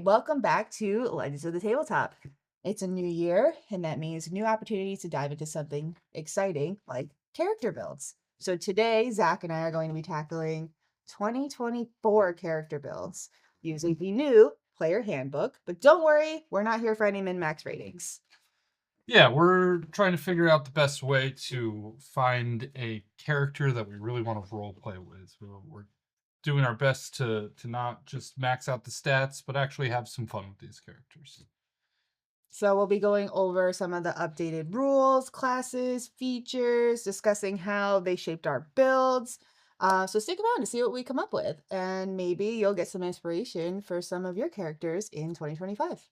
Welcome back to Legends of the Tabletop. It's a new year, and that means new opportunities to dive into something exciting like character builds. So today, Zach and I are going to be tackling 2024 character builds using the new player handbook. But don't worry, we're not here for any min-max ratings. Yeah, we're trying to figure out the best way to find a character that we really want to role play with. We're doing our best to not just max out the stats, but actually have some fun with these characters. So we'll be going over some of the updated rules, classes, features, discussing how they shaped our builds. So stick around to see what we come up with, and maybe you'll get some inspiration for some of your characters in 2025.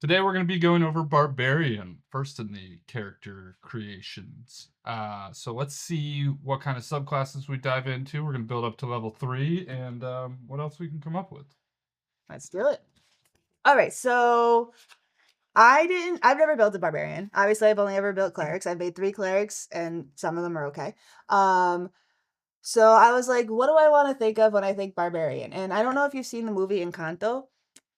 Today we're going to be going over Barbarian, first in the character creations. So let's see what kind of subclasses we dive into. We're going to build up to level 3 and what else we can come up with. Let's do it. All right, so I've never built a barbarian. Obviously, I've only ever built clerics. I've made 3 clerics, and some of them are okay. So I was like, what do I want to think of when I think barbarian? And I don't know if you've seen the movie Encanto,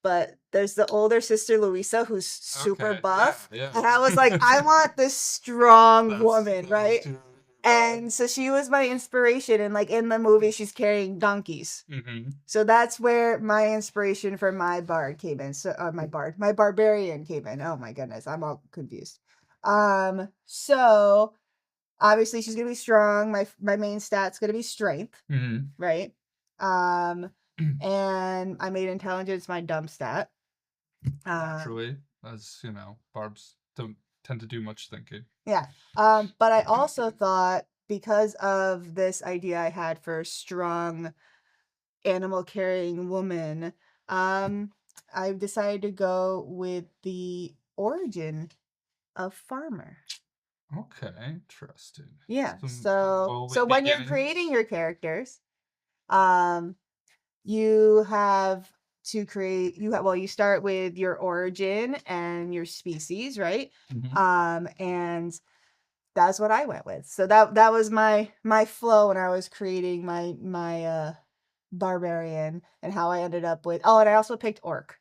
but there's the older sister Luisa who's super Okay, yeah, buff. yeah. And I was like, I want this strong woman, That was right? too. And so she was my inspiration. And like in the movie, she's carrying donkeys. Mm-hmm. So that's where my inspiration for my bard came in. So my barbarian came in. Oh my goodness, I'm all confused. So obviously she's gonna be strong. My main stat's gonna be strength, Mm-hmm. right? Um, and I made intelligence my dumb stat. Naturally, as you know, barbs don't tend to do much thinking. Yeah. But I also thought because of this idea I had for strong animal carrying woman, I decided to go with the origin of farmer. Okay, interesting. Yeah. Some lowly So when you're creating beginnings. your characters, um, you have to create you start with your origin and your species, right? Mm-hmm. And that's what I went with. So that was my flow when I was creating my barbarian, and how I ended up with, oh, and I also picked orc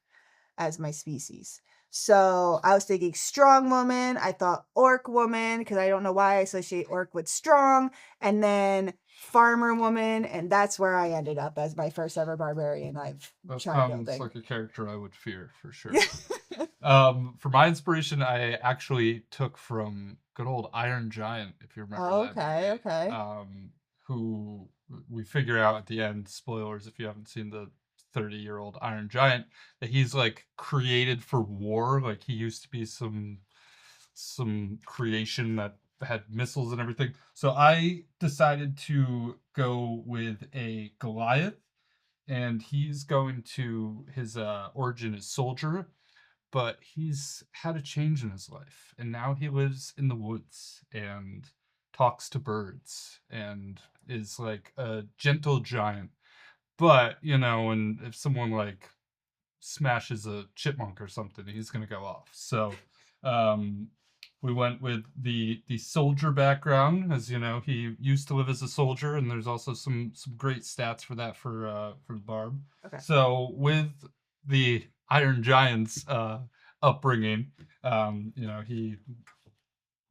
as my species. So I was thinking strong woman. I thought orc woman because I don't know why I associate orc with strong, and then farmer woman, and that's where I ended up as my first ever barbarian I've That tried sounds building. like a character I would fear for sure. For my inspiration, I actually took from good old Iron Giant, if you remember that Okay, movie. okay. Who we figure out at the end, spoilers if you haven't seen the 30-year-old Iron Giant, that he's like created for war. Like he used to be some creation that had missiles and everything. So I decided to go with a Goliath, and he's going to his origin is soldier, but he's had a change in his life, and now he lives in the woods and talks to birds and is like a gentle giant. But and if someone like smashes a chipmunk or something, he's gonna go off. So um we went with the soldier background, as you know, he used to live as a soldier, and there's also some great stats for that for the barb. Okay. So with the Iron Giant's upbringing, he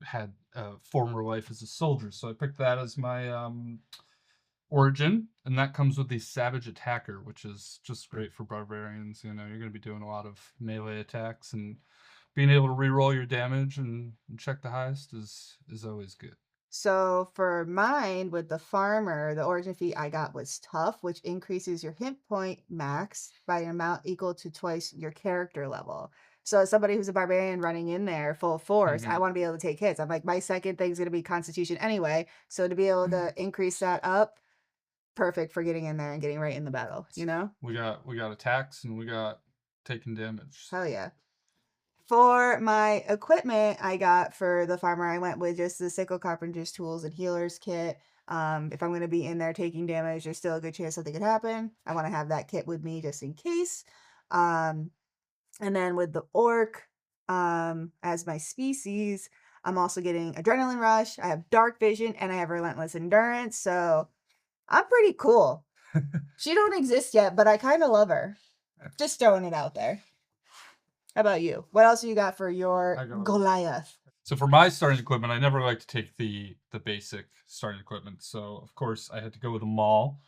had a former life as a soldier, so I picked that as my origin, and that comes with the Savage Attacker, which is just great for barbarians. You're going to be doing a lot of melee attacks, and being able to reroll your damage and check the highest is always good. So for mine with the farmer, the origin feat I got was tough, which increases your hit point max by an amount equal to twice your character level. So as somebody who's a barbarian running in there full force, I Mm-hmm. want to be able to take hits. I'm like, my second thing's going to be constitution anyway. So to be able to increase that up, perfect for getting in there and getting right in the battle, you know? We got attacks, and we got taking damage. Hell yeah. For my equipment I got for the farmer, I went with just the sickle carpenter's tools and healer's kit. If I'm going to be in there taking damage, there's still a good chance something could happen. I want to have that kit with me just in case. Um, and then with the orc, as my species, I'm also getting adrenaline rush. I have dark vision and I have relentless endurance. So I'm pretty cool. She don't exist yet, but I kind of love her. Just throwing it out there. How about you? What else you got for your I go. Goliath? So for my starting equipment, I never like to take the basic starting equipment. So of course I had to go with a maul.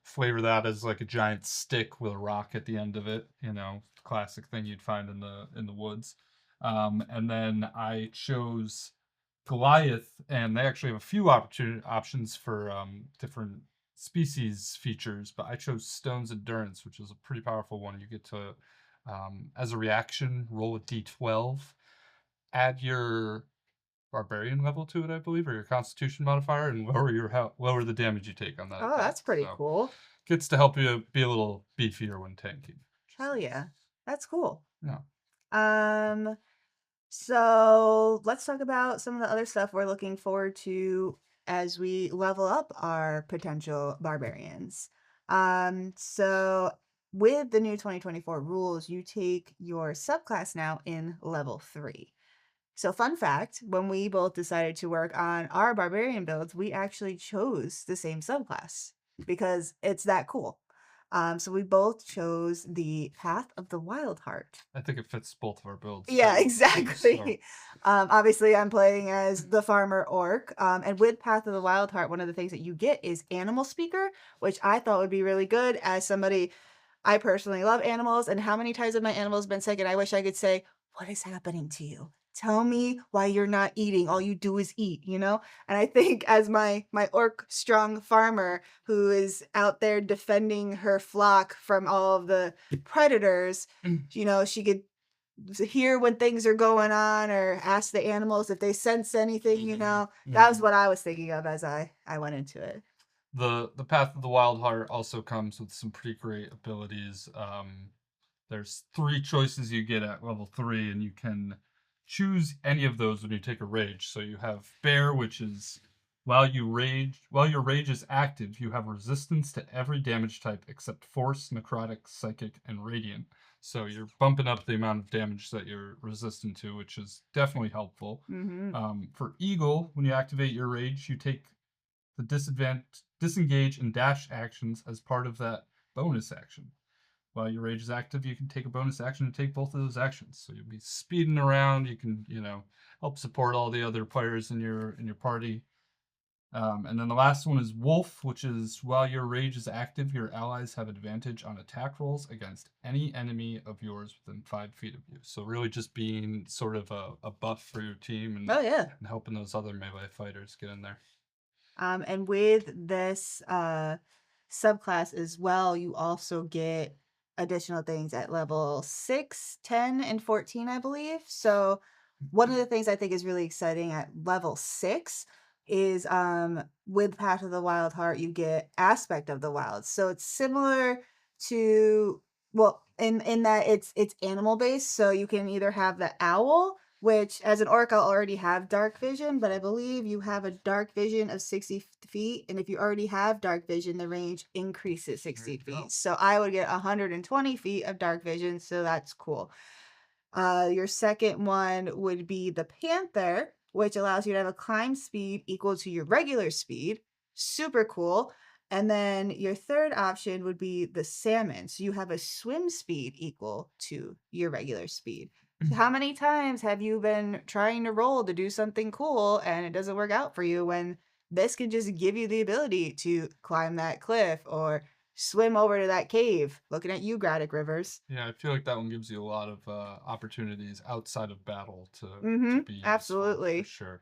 Flavor that as like a giant stick with a rock at the end of it. You know, classic thing you'd find in the woods. And then I chose Goliath, and they actually have a few options for different species features. But I chose Stone's Endurance, which is a pretty powerful one. You get to, as a reaction, roll a d12, add your barbarian level to it, I believe, or your constitution modifier, and lower the damage you take on that Oh, attack. that's pretty So cool. gets to help you be a little beefier when tanking. Hell yeah. That's cool. Yeah. Um, so let's talk about some of the other stuff we're looking forward to as we level up our potential barbarians. So with the new 2024 rules, you take your subclass now in level 3. So fun fact, when we both decided to work on our barbarian builds, we actually chose the same subclass because it's that cool. So we both chose the Path of the Wild Heart. I think it fits both of our builds. Yeah, So. exactly. Obviously, I'm playing as the farmer orc. And with Path of the Wild Heart, one of the things that you get is Animal Speaker, which I thought would be really good as somebody. I personally love animals, and how many times have my animals been sick? And I wish I could say, "What is happening to you? Tell me why you're not eating. All you do is eat," you know? And I think as my orc strong farmer who is out there defending her flock from all of the predators, you know, she could hear when things are going on or ask the animals if they sense anything, you know. That was what I was thinking of as I went into it. The Path of the Wild Heart also comes with some pretty great abilities. There's 3 choices you get at level 3, and you can choose any of those when you take a rage. So you have Bear, which is while your rage is active, you have resistance to every damage type except Force, Necrotic, Psychic, and Radiant. So you're bumping up the amount of damage that you're resistant to, which is definitely helpful. For Eagle, when you activate your rage, you take the disengage and dash actions as part of that bonus action. While your rage is active, you can take a bonus action to take both of those actions. So you'll be speeding around. You can, help support all the other players in your party. And then the last one is Wolf, which is while your rage is active, your allies have advantage on attack rolls against any enemy of yours within 5 feet of you. So really just being sort of a buff for your team and, Oh yeah. and helping those other melee fighters get in there. And with this subclass as well, you also get additional things at level 6, 10, and 14, I believe. So one of the things I think is really exciting at level 6 is with Path of the Wild Heart, you get Aspect of the Wild. So it's similar to, well, in that it's animal based. So you can either have the owl, which as an orc I'll already have dark vision, but I believe you have a dark vision of 60 feet, and if you already have dark vision, the range increases 60 feet. So I would get 120 feet of dark vision, so that's cool. Your second one would be the Panther, which allows you to have a climb speed equal to your regular speed. Super cool. And then your third option would be the Salmon. So you have a swim speed equal to your regular speed. So how many times have you been trying to roll to do something cool and it doesn't work out for you when this can just give you the ability to climb that cliff or swim over to that cave? Looking at you, Gradic Rivers. Yeah, I feel like that one gives you a lot of opportunities outside of battle to Mm-hmm. be useful for Absolutely. sure.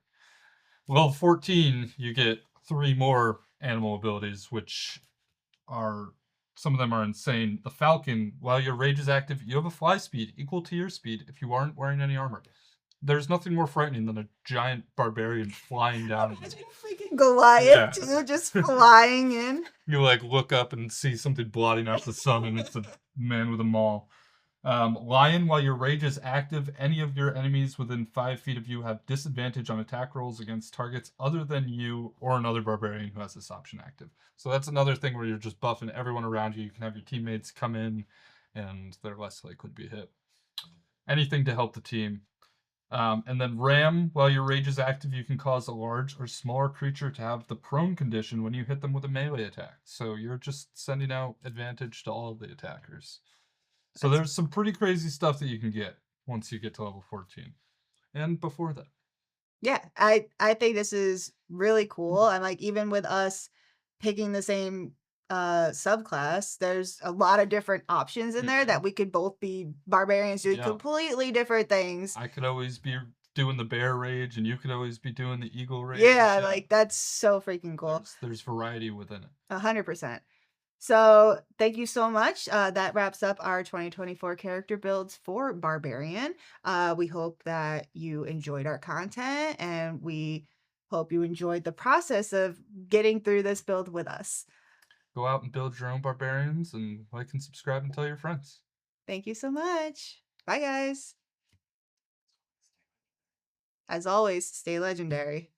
Well, 14, you get 3 more animal abilities, which are some of them are insane. The Falcon, while your rage is active, you have a fly speed equal to your speed if you aren't wearing any armor. There's nothing more frightening than a giant barbarian flying down. Imagine a freaking Goliath too, just flying in. You like look up and see something blotting out the sun, and it's a man with a maul. Lion, while your rage is active, any of your enemies within 5 feet of you have disadvantage on attack rolls against targets other than you or another barbarian who has this option active. So that's another thing where you're just buffing everyone around you. You can have your teammates come in, and they're less likely to be hit. Anything to help the team. And then Ram, while your rage is active, you can cause a large or smaller creature to have the prone condition when you hit them with a melee attack. So you're just sending out advantage to all of the attackers. So there's some pretty crazy stuff that you can get once you get to level 14 and before that. Yeah, I think this is really cool, and, like, even with us picking the same, subclass, there's a lot of different options in there Yeah. that we could both be barbarians doing Yeah. completely different things. I could always be doing the bear rage and you could always be doing the eagle rage. Yeah, Yeah. like, that's so freaking cool. There's variety within it. 100%. So, thank you so much. That wraps up our 2024 character builds for Barbarian. We hope that you enjoyed our content and we hope you enjoyed the process of getting through this build with us. Go out and build your own barbarians and like and subscribe and tell your friends. Thank you so much. Bye, guys. As always, stay legendary.